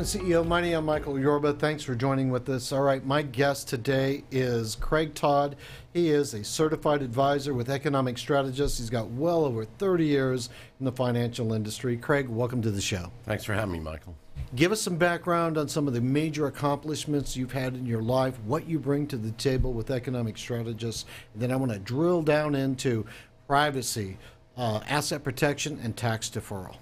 and CEO. My name is Michael Yorba. Thanks for joining with us. All right, my guest today is Craig Todd. He is a certified advisor with Economic Strategist. He's got well over 30 years in the financial industry. Craig, welcome to the show. Thanks for having me, Michael. Give us some background on some of the major accomplishments you've had in your life, what you bring to the table with Economic Strategist, and then I want to drill down into privacy, asset protection, and tax deferral.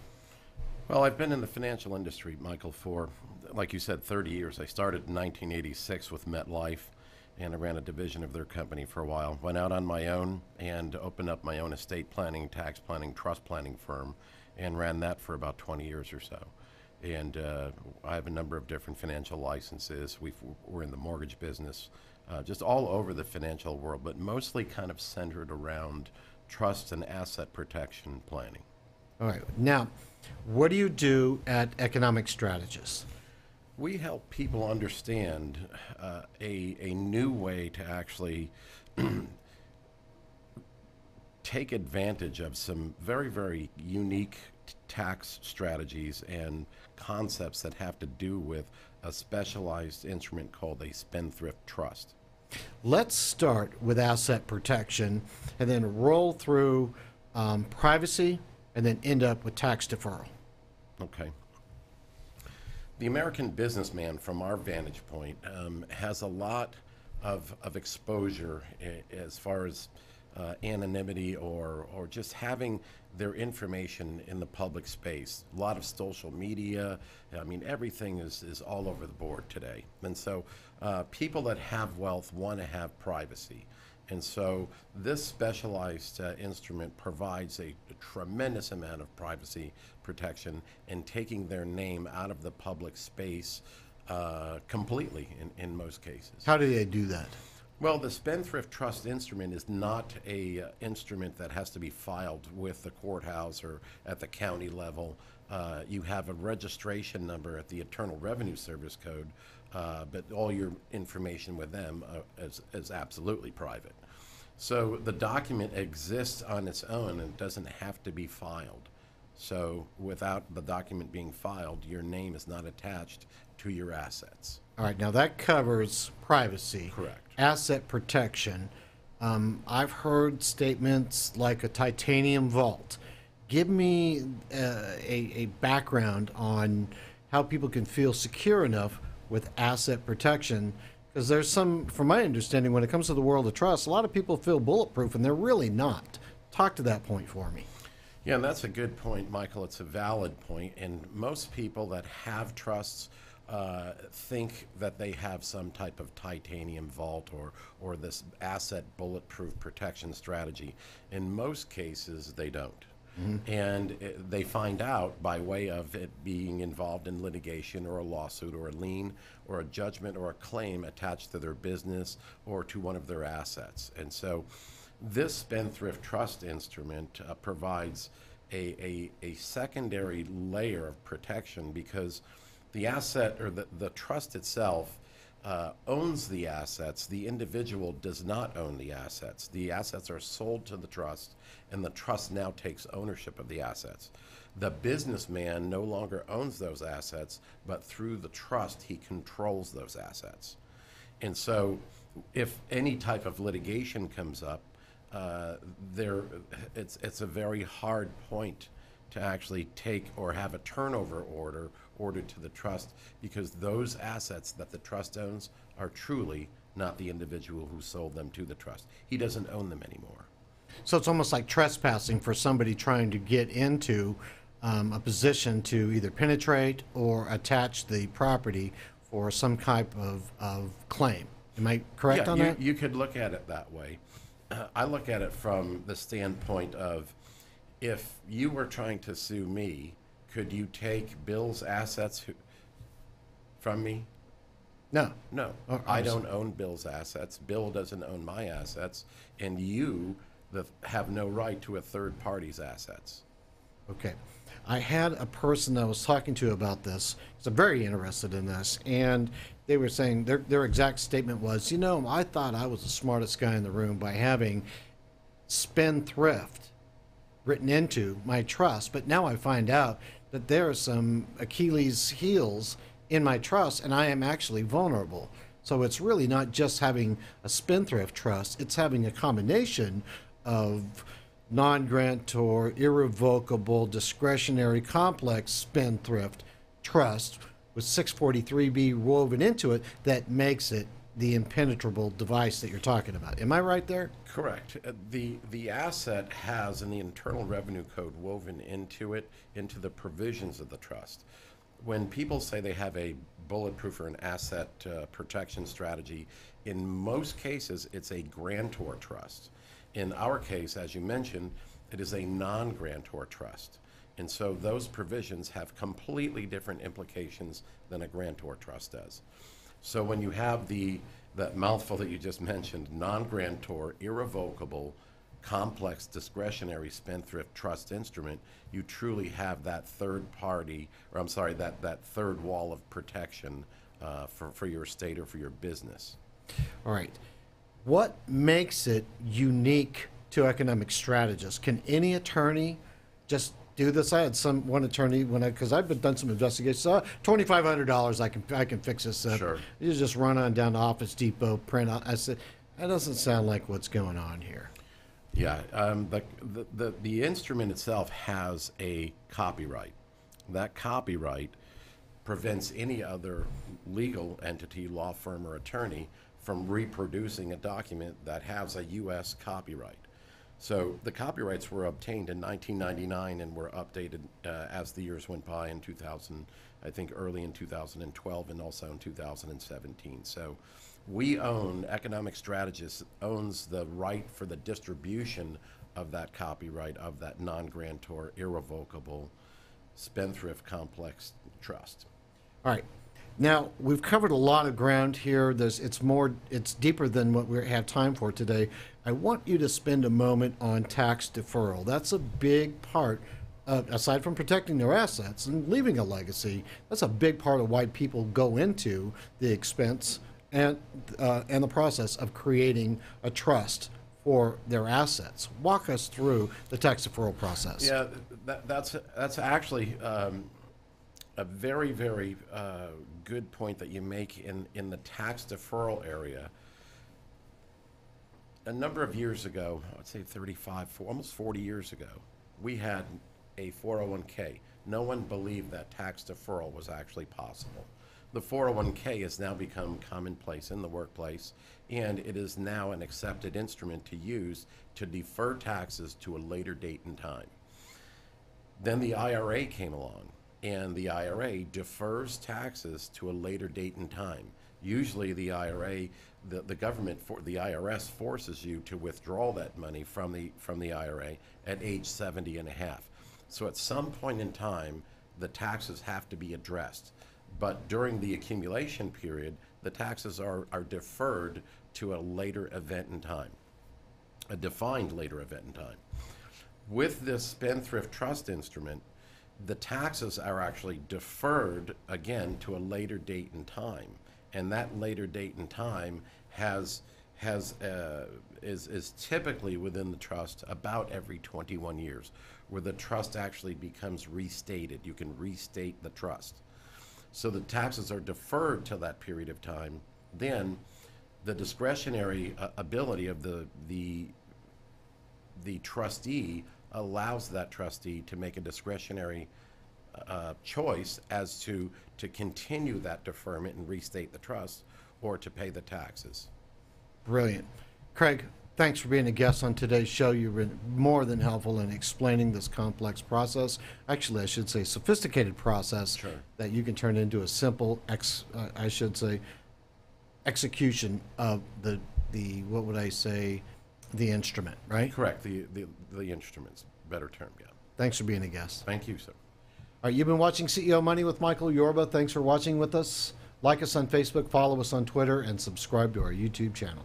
Well, I've been in the financial industry, Michael, for, like you said, 30 years. I started in 1986 with MetLife, and I ran a division of their company for a while. Went out on my own and opened up my own estate planning, tax planning, trust planning firm, and ran that for about 20 years or so. And I have a number of different financial licenses. We're in the mortgage business, just all over the financial world, but mostly kind of centered around trust and asset protection planning. All right. Now, what do you do at Economic Strategist? We help people understand a new way to actually take advantage of some very, very unique tax strategies and concepts that have to do with a specialized instrument called a spendthrift trust. Let's start with asset protection and then roll through privacy and then end up with tax deferral. Okay. The American businessman, from our vantage point, has a lot of exposure as far as anonymity or just having their information in the public space. A lot of social media. I mean, everything is all over the board today. And so people that have wealth want to have privacy. And so this specialized instrument provides a tremendous amount of privacy protection and taking their name out of the public space completely in most cases. How do they do that? Well, the Spendthrift Trust instrument is not a instrument that has to be filed with the courthouse or at the county level. You have a registration number at the Internal Revenue Service code, but all your information with them is absolutely private. So the document exists on its own and doesn't have to be filed. So without the document being filed, your name is not attached to your assets. All right, now that covers privacy. Correct. Asset protection. I've heard statements like a titanium vault. Give me a background on how people can feel secure enough with asset protection, because there's some, from my understanding, when it comes to the world of trust, a lot of people feel bulletproof and they're really not. Talk to that point for me. Yeah, and that's a good point, Michael. It's a valid point, and most people that have trusts think that they have some type of titanium vault or this asset bulletproof protection strategy. In most cases, they don't. Mm-hmm. And they find out by way of it being involved in litigation or a lawsuit or a lien or a judgment or a claim attached to their business or to one of their assets. And so this Spendthrift Trust instrument provides a secondary layer of protection, because the asset or the trust itself owns the assets. The individual does not own the assets. The assets are sold to the trust, and the trust now takes ownership of the assets. The businessman no longer owns those assets, but through the trust, he controls those assets. And so if any type of litigation comes up, it's a very hard point to actually take or have a turnover order ordered to the trust, because those assets that the trust owns are truly not the individual who sold them to the trust. He doesn't own them anymore. So it's almost like trespassing for somebody trying to get into a position to either penetrate or attach the property for some type of claim. Am I correct on that? You could look at it that way. I look at it from the standpoint of, if you were trying to sue me, could you take Bill's assets from me? No. No. I don't own Bill's assets. Bill doesn't own my assets. And you have no right to a third party's assets. Okay. I had a person I was talking to about this. I'm very interested in this. And they were saying their exact statement was, I thought I was the smartest guy in the room by having spendthrift written into my trust, but now I find out that there are some Achilles heels in my trust, and I am actually vulnerable. So it's really not just having a spendthrift trust, it's having a combination of non-grantor, irrevocable, discretionary, complex spendthrift trust with 643B woven into it that makes it the impenetrable device that you're talking about. Am I right there? Correct. The asset has in the Internal Revenue Code woven into it, into the provisions of the trust. When people say they have a bulletproof or an asset protection strategy, in most cases it's a grantor trust. In our case, as you mentioned, it is a non-grantor trust. And so those provisions have completely different implications than a grantor trust does. So when you have that mouthful that you just mentioned, non-grantor, irrevocable, complex discretionary spendthrift trust instrument, you truly have that third party, or I'm sorry, that third wall of protection for your estate or for your business. All right. What makes it unique to Economic Strategist? Can any attorney just do this? I had one attorney because I've done some investigations. $2,500, I can fix this up. Sure. You just run on down to Office Depot, print out. I said, that doesn't sound like what's going on here. Yeah, the instrument itself has a copyright. That copyright prevents any other legal entity, law firm, or attorney from reproducing a document that has a U.S. copyright. So the copyrights were obtained in 1999 and were updated as the years went by in 2000, I think early in 2012 and also in 2017. So Economic Strategist owns the right for the distribution of that copyright of that non-grantor, irrevocable, spendthrift complex trust. All right. Now, we've covered a lot of ground here. It's deeper than what we have time for today. I want you to spend a moment on tax deferral. That's a big part, aside from protecting their assets and leaving a legacy, that's a big part of why people go into the expense and the process of creating a trust for their assets. Walk us through the tax deferral process. Yeah, that's actually a very, very good point that you make in the tax deferral area. A number of years ago, I'd say 35, almost 40 years ago, we had a 401k. No one believed that tax deferral was actually possible. The 401k has now become commonplace in the workplace, and it is now an accepted instrument to use to defer taxes to a later date in time. Then the IRA came along, and the IRA defers taxes to a later date in time. Usually the IRA, the government, the IRS forces you to withdraw that money from the IRA at age 70 and a half. So at some point in time, the taxes have to be addressed. But during the accumulation period, the taxes are deferred to a later event in time, a defined later event in time. With this spendthrift trust instrument, the taxes are actually deferred again to a later date in time, and that later date in time is typically within the trust about every 21 years, where the trust actually becomes restated. You can restate the trust. So the taxes are deferred till that period of time. Then the discretionary ability of the trustee allows that trustee to make a discretionary choice as to continue that deferment and restate the trust or to pay the taxes. Brilliant. Craig, thanks for being a guest on today's show. You've been more than helpful in explaining this complex process. Actually, I should say sophisticated process. Sure. That you can turn into a simple, execution of the what would I say, the instrument, right? Correct. The instruments, better term, yeah. Thanks for being a guest. Thank you, sir. All right, you've been watching CEO Money with Michael Yorba. Thanks for watching with us. Like us on Facebook, follow us on Twitter, and subscribe to our YouTube channel.